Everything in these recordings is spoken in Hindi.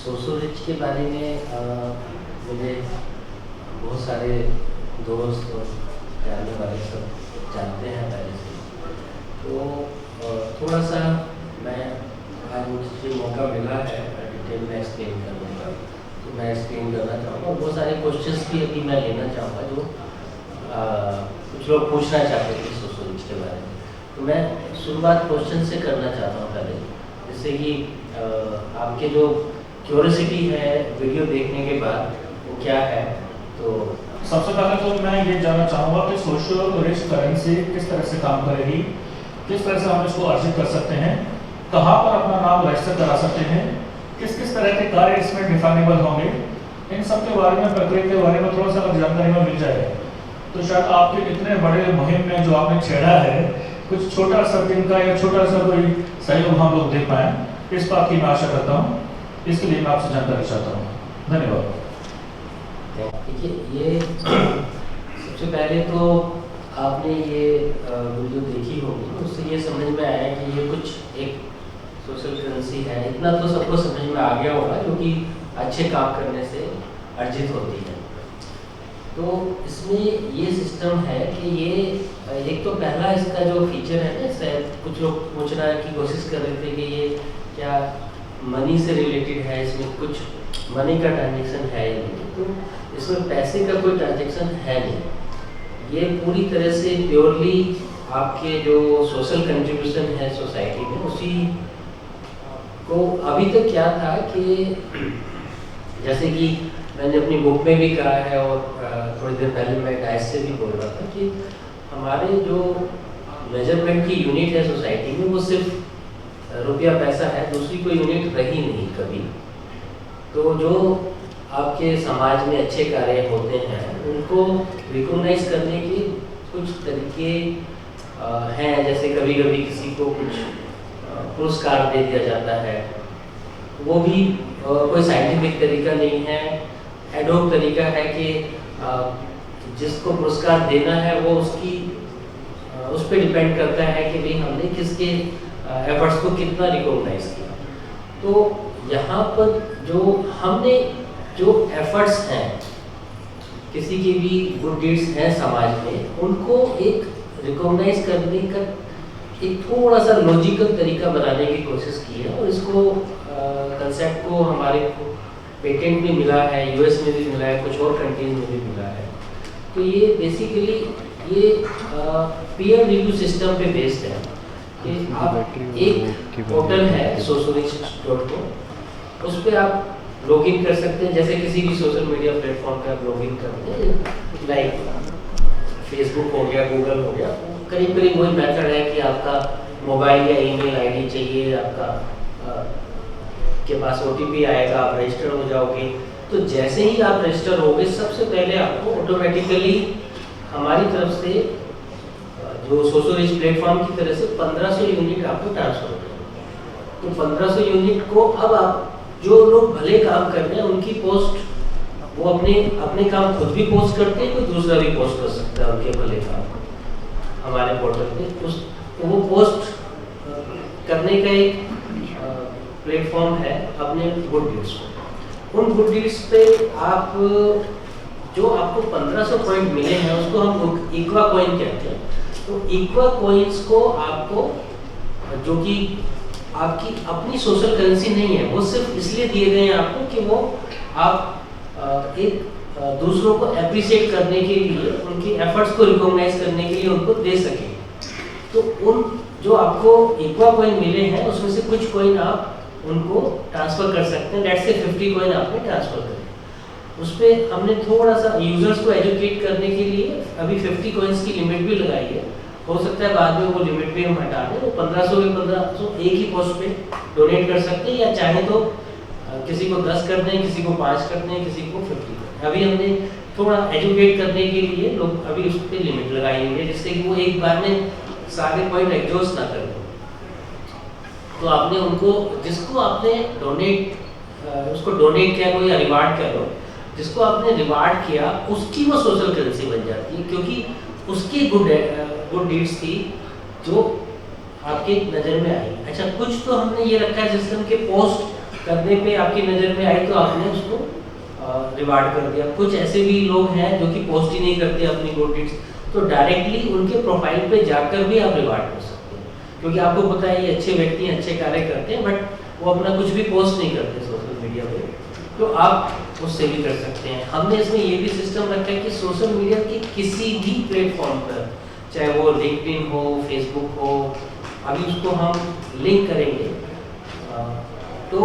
सोशल रिच के बारे में मुझे बहुत सारे दोस्त और जानने वाले सब जानते हैं पहले से। तो थोड़ा सा मैं आज मुझे मौका मिला है डिटेल में एक्सप्लेन करने का, तो मैं एक्सप्लेन करना चाहूँगा। बहुत सारे क्वेश्चंस भी अभी मैं लेना चाहूँगा जो कुछ लोग पूछना चाहते थे सोशल रिच के बारे में। तो मैं शुरुआत क्वेश्चन से करना चाहता हूँ पहले, जैसे कि आपके जो क्यूरियोसिटी है वीडियो देखने के बाद वो क्या है। तो सबसे पहले तो मैं ये जानना चाहूँगा कि सोशल रिच करेंसी किस तरह से काम करेगी, किस तरह से हम इसको अर्जित कर सकते हैं, कहाँ पर अपना नाम रजिस्टर करा सकते हैं, किस किस तरह के कार्य इसमें डिफाइनेबल होंगे, इन सब के बारे में, प्रक्रिया के बारे में थोड़ा सा अगर जानकारी में मिल जाए तो शायद आपके इतने बड़े मुहिम में जो आपने छेड़ा है कुछ छोटा सा दिन का या छोटा सा कोई सहयोग हम लोग दे पाएँ, इस बात की मैं आशा करता हूँ। इसके लिए मैं आपसे जानकारी चाहता हूँ। धन्यवाद। देखिए, ये सबसे पहले तो आपने ये वीडियो देखी होगी, उससे ये समझ में आया कि ये कुछ एक सोशल करेंसी है। इतना तो सबको समझ में आ गया होगा जो कि अच्छे काम करने से अर्जित होती है। तो इसमें ये सिस्टम है कि ये एक तो पहला इसका जो फीचर है ना, शायद कुछ लोग पूछना की कोशिश कर रहे थे कि ये क्या मनी से रिलेटेड है, इसमें कुछ मनी का ट्रांजेक्शन है या नहीं। तो इसमें पैसे का कोई ट्रांजेक्शन है नहीं। ये पूरी तरह से प्योरली आपके जो सोशल कंट्रीब्यूशन है सोसाइटी में, उसी को अभी तक क्या था कि जैसे कि मैंने अपनी बुक में भी कहा है और थोड़ी देर पहले मैं डाइस से भी बोल रहा था कि हमारे जो मेजरमेंट की यूनिट है सोसाइटी में वो सिर्फ रुपया पैसा है, दूसरी कोई यूनिट रही नहीं कभी। तो जो आपके समाज में अच्छे कार्य होते हैं उनको रिकॉग्नाइज करने के कुछ तरीके हैं। जैसे कभी कभी किसी को कुछ पुरस्कार दे दिया जाता है, वो भी कोई साइंटिफिक तरीका नहीं है, एडहोक तरीका है कि जिसको पुरस्कार देना है वो उसकी उस पर डिपेंड करता है कि भाई हमने किसके एफर्ट्स को कितना रिकॉग्नाइज किया। तो यहाँ पर जो हमने जो एफर्ट्स हैं, किसी की भी गुड डीड्स हैं समाज में, उनको एक रिकॉग्नाइज करने का एक थोड़ा सा लॉजिकल तरीका बनाने की कोशिश की है। और इसको कंसेप्ट को हमारे को पेटेंट भी मिला है, यूएस में भी मिला है, कुछ और कंट्रीज में भी मिला है। तो ये बेसिकली ये पीयर रिव्यू सिस्टम पे बेस्ड है कि आप एक पोर्टल है socialrich.com, उस पर आप लॉगिन कर सकते हैं। जैसे किसी भी सोशल मीडिया प्लेटफॉर्म पे आप लॉगिन करते हैं, लाइक फेसबुक हो गया, गूगल हो गया, करीब करीब वही मेथड है कि आपका मोबाइल या ईमेल आईडी चाहिए, आपका के पास ओटीपी आएगा, आप रजिस्टर हो जाओगे। तो जैसे ही आप रजिस्टर होगे सबसे पहले आपको ऑटोमेटिकली हमारी तरफ से जो सोशल रिच प्लेटफॉर्म की तरह से 1500 यूनिट आपको ट्रांसफर हो जाएगा। तो 1500 यूनिट को अब आप जो लोग भले काम कर रहे हैं उनकी पोस्ट वो अपने काम खुद भी पोस्ट करते हैं, कोई दूसरा भी पोस्ट कर सकता है उनके भले काम हमारे पोर्टल पे। तो वो पोस्ट करने का एक प्लेटफॉर्म है अपने गुड डीड्स को। उन गुड डीड्स पे आप जो आपको 1500 पॉइंट मिले हैं उसको हम इक्वा कॉइन कहते हैं। तो इक्वा कॉइन्स को आपको, जो कि आपकी अपनी सोशल करेंसी नहीं है, वो सिर्फ इसलिए दिए गए हैं आपको कि वो आप एक दूसरों को अप्रिशिएट करने के लिए, उनकी एफर्ट्स को रिकॉग्नाइज करने के लिए उनको दे सकें। तो उन जो आपको इक्वा कॉइन मिले हैं उसमें से कुछ कॉइन आप उनको ट्रांसफर कर सकते हैं। लेट्स से 50 कॉइन आपने ट्रांसफर कर, उस पर हमने थोड़ा सा यूजर्स को एजुकेट करने के लिए अभी 50 कॉइन्स की लिमिट भी लगाई है। हो सकता है बाद में वो लिमिट भी हम हटा दें, वो 1500 के 1500 एक ही पोस्ट पे डोनेट कर सकते हैं, या चाहे तो किसी को 10 कर दें, किसी को 5 कर दें, किसी को 50 कर दें। अभी हमने थोड़ा एजुकेट करने के लिए लोग अभी उस पर लिमिट लगाई हुई है, जिससे कि वो एक बार में सारे पॉइंट एग्जॉस्ट ना कर दो। तो आपने उनको, जिसको आपने उसको डोनेट किया लो या रिवार्ड किया लो, जिसको आपने रिवार्ड किया उसकी वो सोशल करेंसी बन जाती है, क्योंकि उसकी गुड डीड्स थी जो आपके नज़र में आई। अच्छा, कुछ तो हमने ये रखा है सिस्टम के पोस्ट करने पे आपकी नज़र में आई तो आपने उसको रिवार्ड कर दिया। कुछ ऐसे भी लोग हैं जो कि पोस्ट ही नहीं करते अपनी गुड डीड्स, तो डायरेक्टली उनके प्रोफाइल पे जाकर भी आप रिवार्ड कर सकते हैं, क्योंकि आपको पता है ये अच्छे व्यक्ति हैं, अच्छे कार्य करते हैं, बट वो अपना कुछ भी पोस्ट नहीं करते सोशल मीडिया पे, तो आप उससे भी कर सकते हैं। हमने इसमें ये भी सिस्टम रखा है कि सोशल मीडिया के किसी भी प्लेटफॉर्म पर, चाहे वो लिंक्डइन हो, फेसबुक हो, अभी उसको हम लिंक करेंगे, तो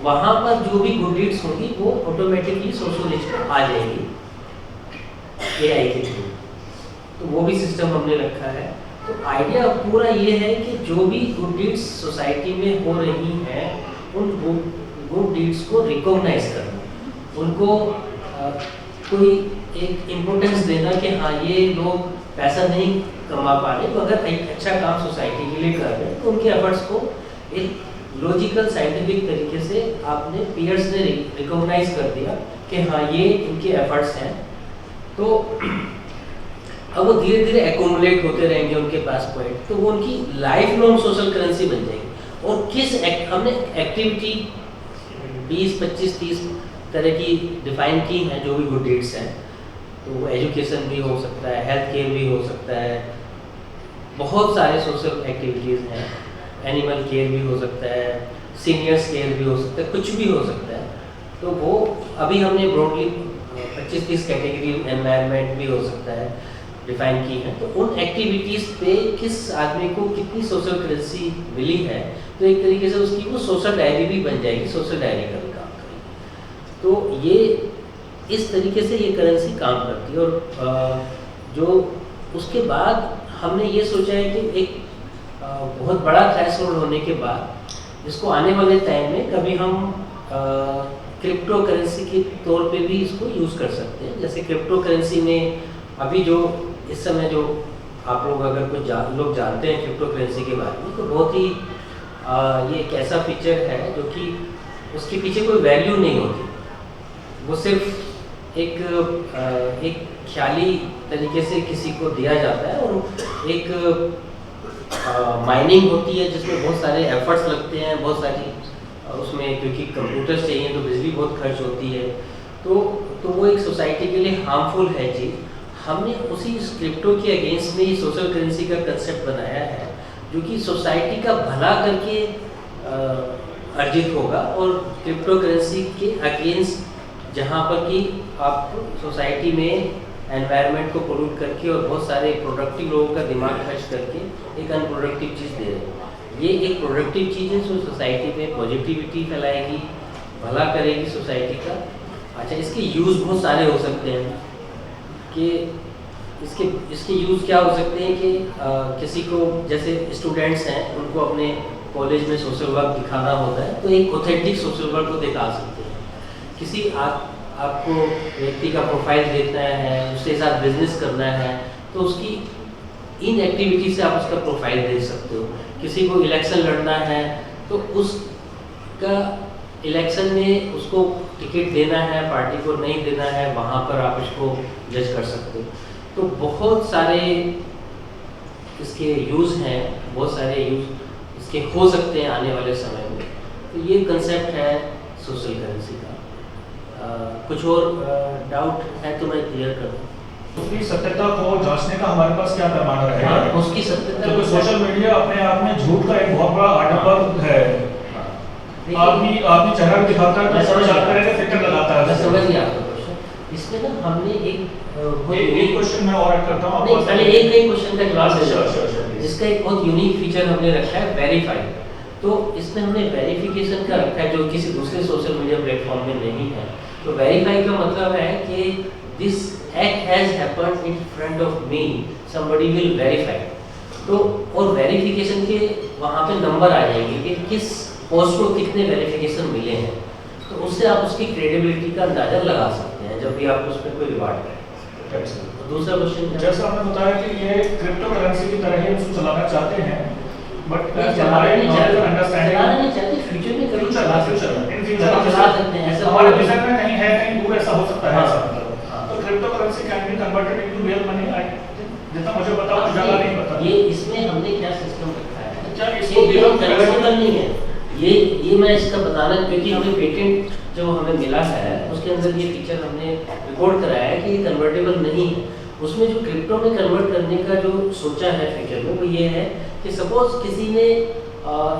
वहाँ पर जो भी गुड डीड्स होंगी वो ऑटोमेटिकली सोशल लिस्ट पर आ जाएगी एआई के थ्रू, तो वो भी सिस्टम हमने रखा है। तो आइडिया पूरा ये है कि जो भी गुड डीड्स सोसाइटी में हो रही हैं उन गुड डीड्स को रिकॉग्नाइज करना, उनको कोई एक इम्पोर्टेंस देना कि हाँ ये लोग पैसा नहीं कमा पा रहे, तो अगर एक अच्छा काम सोसाइटी के लिए कर रहे हैं तो उनके एफर्ट्स को एक लॉजिकल साइंटिफिक तरीके से आपने पीयर्स ने रिकॉग्नाइज कर दिया कि हाँ ये इनके एफर्ट्स हैं, तो अब वो धीरे धीरे एकोमुलेट होते रहेंगे उनके पास पॉइंट, तो वो उनकी लाइफ लॉन्ग सोशल करेंसी बन जाएगी। और हमने एक्टिविटी 20, 25, 30 तरह की डिफाइन की हैं जो भी गुड डीड्स हैं, तो वो एजुकेशन भी हो सकता है, हेल्थ केयर भी हो सकता है, बहुत सारे सोशल एक्टिविटीज़ हैं, एनिमल केयर भी हो सकता है, सीनियर्स केयर भी हो सकता है, कुछ भी हो सकता है। तो वो अभी हमने ब्रॉडली 25-30 कैटेगरी, एनवायरनमेंट भी हो सकता है, डिफाइन की है। तो उन एक्टिविटीज़ पे किस आदमी को कितनी सोशल करेंसी मिली है, तो एक तरीके से उसकी वो सोशल डायरी भी बन जाएगी, सोशल डायरी का भी काम करेगी। तो ये इस तरीके से ये करेंसी काम करती है। और जो उसके बाद हमने ये सोचा है कि एक बहुत बड़ा थ्रेशोल्ड होने के बाद इसको आने वाले टाइम में कभी हम क्रिप्टो करेंसी के तौर पे भी इसको यूज़ कर सकते हैं। जैसे क्रिप्टो करेंसी में अभी जो इस समय जो आप लोग अगर कुछ लोग जानते हैं क्रिप्टो करेंसी के बारे में, तो बहुत ही ये एक ऐसा फीचर है जो कि उसके पीछे कोई वैल्यू नहीं होती, वो सिर्फ एक ख्याली तरीके से किसी को दिया जाता है, और एक माइनिंग होती है जिसमें बहुत सारे एफर्ट्स लगते हैं, बहुत सारी उसमें, क्योंकि कंप्यूटर्स चाहिए तो बिजली बहुत खर्च होती है, तो वो एक सोसाइटी के लिए हार्मफुल है चीज़। हमने उसी क्रिप्टो के अगेंस्ट में ये सोशल करेंसी का कंसेप्ट बनाया है जो कि सोसाइटी का भला करके अर्जित होगा, और क्रिप्टो करेंसी के अगेंस्ट जहाँ पर कि आप सोसाइटी में एनवायरनमेंट को पोल्यूट करके और बहुत सारे प्रोडक्टिव लोगों का दिमाग खर्च करके एक अनप्रोडक्टिव चीज़ दे रहे हैं। ये एक प्रोडक्टिव चीज़ है जो सोसाइटी में पॉजिटिविटी फैलाएगी, भला करेगी सोसाइटी का। अच्छा, इसके यूज़ बहुत सारे हो सकते हैं कि इसके यूज़ क्या हो सकते हैं कि किसी को, जैसे स्टूडेंट्स हैं, उनको अपने कॉलेज में सोशल वर्क दिखाना होता है, तो एक ऑथेंटिक सोशल वर्क को दिखा सकते हैं। किसी आपको व्यक्ति का प्रोफाइल देखना है, उसके साथ बिजनेस करना है, तो उसकी इन एक्टिविटी से आप उसका प्रोफाइल देख सकते हो। किसी को इलेक्शन लड़ना है तो उसका इलेक्शन में उसको टिकट देना है, पार्टी को नहीं देना है, वहाँ पर आप इसको जज कर सकते हो। तो बहुत सारे इसके यूज़ हैं, बहुत सारे यूज़ इसके हो सकते हैं आने वाले समय में। तो ये कंसेप्ट है सोशल करेंसी का। कुछ और डाउट है तो मैं क्लियर कर दूँ। उसकी सत्यता को जांचने का हमारे पास क्या पैमाना रहेगा? हाँ, उसकी सत्यता, क्योंकि सोशल मीडिया अपने आप में झूठ का एक बहुत बड़ा आडंबर है। आदमी चेहरा भी दिखाता है, मैं समझ जाता है, फिल्टर लगाता है। मैं समझ गया आपका क्वेश्चन। इसमें ना हमने एक क्वेश्चन मैं और ऐड करता हूँ। नहीं, पहले एक क्वेश्चन का जवाब दे अच्छा, दो। अच्छा। जिसका एक बहुत यूनिक फीचर हमने रखा है, वेरीफाई। तो इसमें हमने वेरिफिकेशन का रखा है जो किसी दूसरे सोशल मीडिया प्लेटफॉर्म में नहीं है। तो वेरीफाई का मतलब है कि this act has happened in front of me, somebody will verify. तो और वेरिफिकेशन के वहाँ पे नंबर आ जाएंगे कि किस पोस्ट को कितने वेरिफिकेशन मिले हैं, तो उससे आप उसकी क्रेडिबिलिटी का अंदाजा लगा सकते हैं जब भी आप उसमें कोई रिवार्ड करें। दूसरा क्वेश्चन, जैसा आपने बताया कि ये क्रिप्टो करेंसी की तरह ही उसको चलाना चाहते हैं, बट चलाना नहीं चाहते, फ्यूचर में कभी चला सकते हैं। ऐसा हमारे विजन में कहीं है, कहीं दूर ऐसा हो सकता है। तो crypto currency can be converted into real money. जितना मुझे पता है ज़्यादा नहीं पता। ये इसमें हमने क्या सिस्टम रखा है, क्या इसको नहीं है ये मैं इसका बताना, क्योंकि हमें पेटेंट जो हमें मिला है उसके अंदर ये फीचर हमने रिकॉर्ड कराया है कि ये कन्वर्टेबल नहीं है। उसमें जो क्रिप्टो में कन्वर्ट करने का जो सोचा है फ्यूचर में वो ये है कि सपोज किसी ने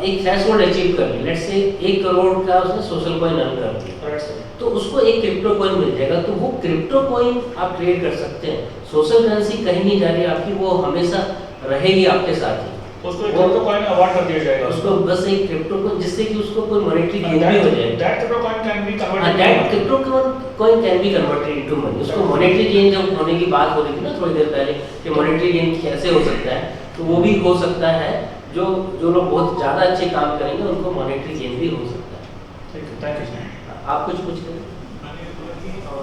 एक थ्रेशोल्ड अचीव कर ली, लेट्स से 1 करोड़ का उसने सोशल कॉइन अर्न कर दिया, तो उसको एक क्रिप्टो कॉइन मिल जाएगा। तो वो क्रिप्टो कॉइन आप ट्रेड कर सकते हैं। सोशल करेंसी कहीं नहीं जा रही आपकी, वो हमेशा रहेगी आपके साथ ही। उसको एक क्रिप्टो कॉइन अवार्ड कर दिया जाएगा उसको बस एक क्रिप्टो कॉइन, जिससे कि उसको कोई मॉनेटरी गेन भी हो जाए। That crypto coin can be हाँ, that crypto coin can be converted into money. उसको मॉनेटरी गेन जब होने की बात हो रही थी ना थोड़ी देर पहले कि मॉनेटरी गेन कैसे हो सकता है, तो वो भी हो सकता है। जो लोग बहुत ज़्यादा अच्छे काम करेंगे उनको मॉनेटरी गेन भी हो सकता है। ठीक है, थैंक यू सर। आप कुछ करें।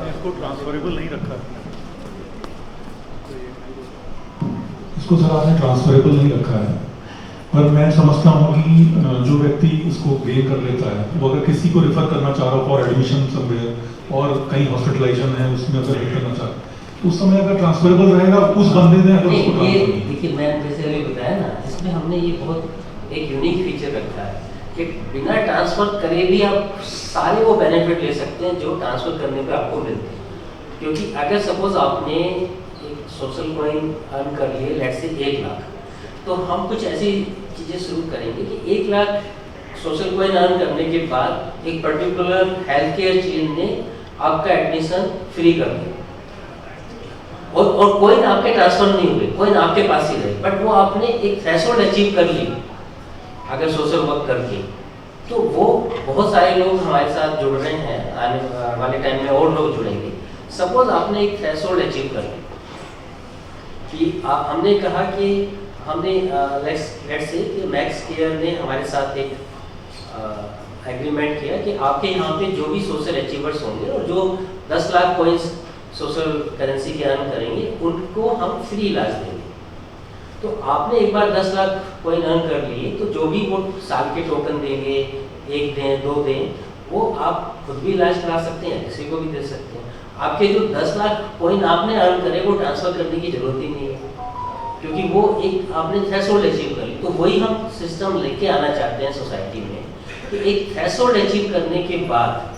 इसको ट्रांसफरेबल नहीं रखा, इसको सर आपने ट्रांसफरेबल नहीं रखा है, पर मैं समझता हूँ कि जो व्यक्ति इसको गेन कर लेता है वो अगर किसी को रेफर करना चाह रहा हो फॉर एडमिशन समवेयर और कहीं हॉस्पिटलाइजेशन है उसमें अगर रेफर करना चाह रहा है उस समय अगर ट्रांसफरेबल रहेगा उस बंदे ने अगर उसको ये ट्रांसफर देखिए, मैं जैसे अभी बताया ना, इसमें हमने ये बहुत एक यूनिक फीचर रखा है कि बिना ट्रांसफर करे भी आप सारे वो बेनिफिट ले सकते हैं जो ट्रांसफर करने पे आपको मिलते हैं। क्योंकि अगर सपोज आपने एक सोशल कॉइन अर्न कर लिए लेट्स से 1 लाख, तो हम कुछ ऐसी चीज़ें शुरू करेंगे कि 1 लाख सोशल कॉइन अर्न करने के बाद एक पर्टिकुलर हेल्थ केयर चेन ने आपका एडमिशन फ्री कर दिया और कॉइन आपके ट्रांसफर नहीं हुए, कॉइन आपके पास ही रहे, बट वो आपने एक थ्रेशोल्ड अचीव कर ली अगर सोशल वर्क करके। तो वो बहुत सारे लोग हमारे साथ जुड़ रहे हैं, आने वाले टाइम में और लोग जुड़ेंगे। सपोज आपने एक थ्रेशोल्ड अचीव कर ली कि हमने कहा कि हमने लेट्स से कि मैक्स केयर ने हमारे साथ एक एग्रीमेंट किया कि आपके यहाँ पे जो भी सोशल अचीवर्स होंगे और जो 10 लाख कॉइन्स सोशल करेंसी के अर्न करेंगे उनको हम फ्री इलाज देंगे। तो आपने एक बार 10 लाख कॉइन अर्न कर लिए, तो जो भी वो साल के टोकन देंगे, 1 दें 2 दें, वो आप खुद भी इलाज करा सकते हैं, किसी को भी दे सकते हैं। आपके जो 10 लाख कॉइन आपने अर्न करे वो ट्रांसफर करने की जरूरत ही नहीं है, क्योंकि वो एक आपने थ्रेशोल्ड अचीव कर ली। तो वही हम सिस्टम लेके आना चाहते हैं सोसाइटी में कि एक थ्रेशोल्ड अचीव करने के बाद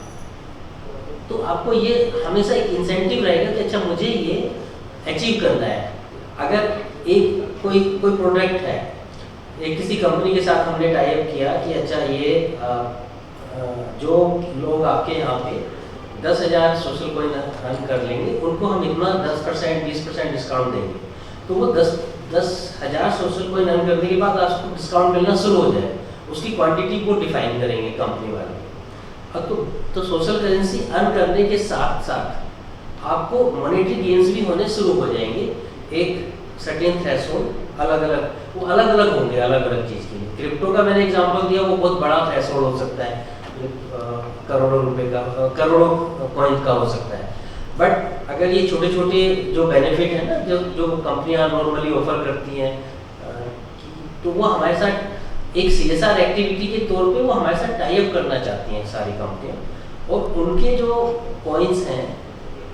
तो आपको ये हमेशा एक इंसेंटिव रहेगा कि अच्छा मुझे ये अचीव करना है। अगर एक कोई प्रोडक्ट है, एक किसी कंपनी के साथ हमने टाई अप किया कि अच्छा ये जो लोग आपके यहाँ पे 10,000 सोशल कॉइन अर्न कर लेंगे उनको हम इतना 10% 20% डिस्काउंट देंगे। तो वो 10,000 सोशल कॉइन अर्न करने के बाद आपको डिस्काउंट मिलना शुरू हो जाए, उसकी क्वांटिटी को डिफाइन करेंगे कंपनी वाले। तो सोशल करेंसी अर्न करने के साथ साथ आपको मॉनेटरी गेन्स भी होने शुरू हो जाएंगे। एक सर्टेन थ्रेशोल्ड अलग अलग होंगे अलग अलग चीज़ के लिए। क्रिप्टो का मैंने एग्जांपल दिया, वो बहुत बड़ा थ्रेशोल्ड हो सकता है, करोड़ों रुपए का, करोड़ों कॉइन का हो सकता है। बट अगर ये छोटे छोटे जो बेनिफिट है ना जो कंपनियां नॉर्मली ऑफर करती हैं, तो वो हमारे साथ एक CSR एक्टिविटी के तौर पे वो हमारे साथ टाई अप करना चाहती हैं सारी कंपनियां, और उनके जो कॉइन्स हैं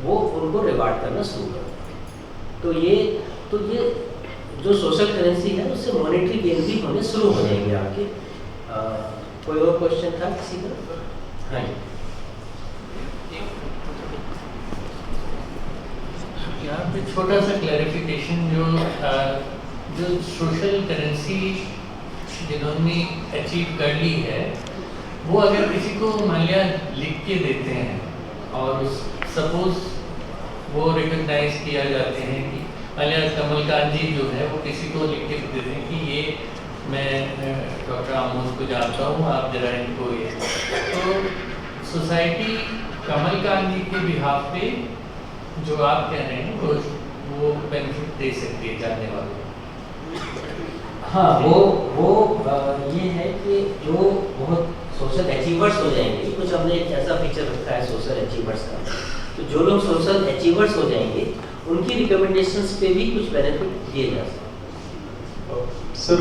वो उनको रिवार्ड करना शुरू कर दें। तो ये जो सोशल करेंसी है उससे मॉनेटरी गेन भी होने शुरू हो जाएंगे आगे। कोई और क्वेश्चन था किसी का? हाँ जी। यहाँ पे छोटा सा क्लैरिफिकेशन, जो सोशल करेंसी जिन्होंने अचीव कर ली है वो अगर किसी को मान लिया लिख के देते हैं और सपोज वो रिकग्नाइज किया जाते हैं कि मान लिया कमलकांत जी जो है वो किसी को लिख के देते हैं कि ये मैं डॉक्टर आमोद को जानता हूँ, आप जरा इनको ये, तो सोसाइटी कमलकांत जी के बिहाफ पे जो आप कह रहे हैं वो बेनिफिट दे सकती है जानने वालों को। हाँ, वो ये है कि जो बहुत सोशल अचीवर्स हो जाएंगे, कुछ हमने एक ऐसा फीचर रखा है सोशल अचीवर्स का, तो जो लोग सोशल अचीवर्स हो जाएंगे उनकी रिकमेंडेशंस पे भी कुछ बेनिफिट दिए जा सकते हैं। सर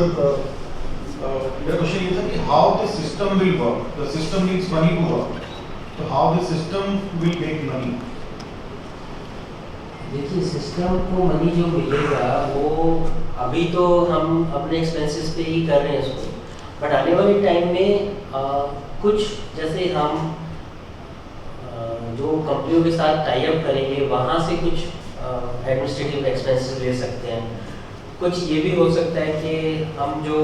मेरा क्वेश्चन ये था कि how the system will work, the system needs money to work, तो how the system will make money? देखिए, सिस्टम को मनी जो मिलेगा वो अभी तो हम अपने एक्सपेंसेस पे ही कर रहे हैं उसको, बट आने वाले टाइम में कुछ जैसे हम जो कंपनियों के साथ टाई अप करेंगे वहाँ से कुछ एडमिनिस्ट्रेटिव एक्सपेंसेस ले सकते हैं। कुछ ये भी हो सकता है कि हम जो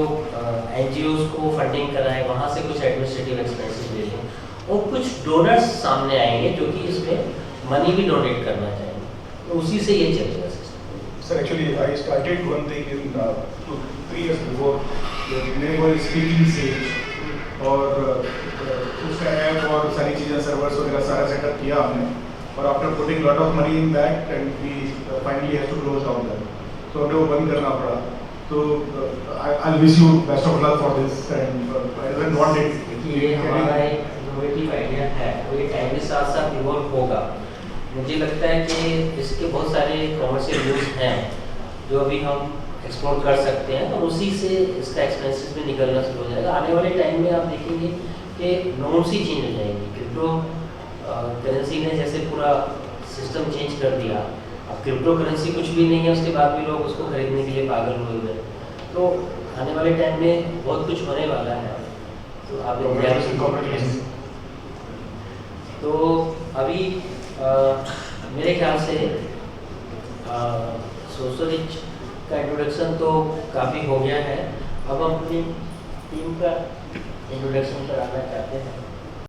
NGOs को फंडिंग कराएं वहाँ से कुछ एडमिनिस्ट्रेटिव एक्सपेंसेस ले लें, और कुछ डोनर्स सामने आएंगे जो कि इसमें मनी भी डोनेट करना चाहेंगे, तो उसी से ये चलेगा system. Sir, actually, I started one thing in 3 years before. मेरे को स्पीकिंग स्टेज और उसका ऐप और सारी चीज़ें सर्वर्स वगैरह सारा सेटअप किया हमने, और after putting lot of money in that and we finally have to close down that, तो हमने वो बंद करना पड़ा। तो I wish you best of luck for this and I don't want it. ये हमारा एक इनोवेटिव आइडिया है, वो ये टाइम के साथ साथ इवॉल्व होगा। मुझे लगता है कि इसके बहुत सारे कमर्शियल यूज हैं जो अभी हम एक्सप्लोर कर सकते हैं, और उसी से इसका एक्सपेंसेस भी निकलना शुरू हो जाएगा। आने वाले टाइम में आप देखेंगे कि नॉर्म्स ही चेंज हो जाएंगी। क्रिप्टो करेंसी ने जैसे पूरा सिस्टम चेंज कर दिया, अब क्रिप्टो करेंसी कुछ भी नहीं है, उसके बाद भी लोग उसको खरीदने के लिए पागल हुए हुए हैं। तो आने वाले टाइम में बहुत कुछ होने वाला है, तो आप Congratulations. तो अभी मेरे ख्याल से सोशलिच का इंट्रोडक्शन तो काफ़ी हो गया है। अब हम अपनी टीम का इंट्रोडक्शन कराना चाहते हैं।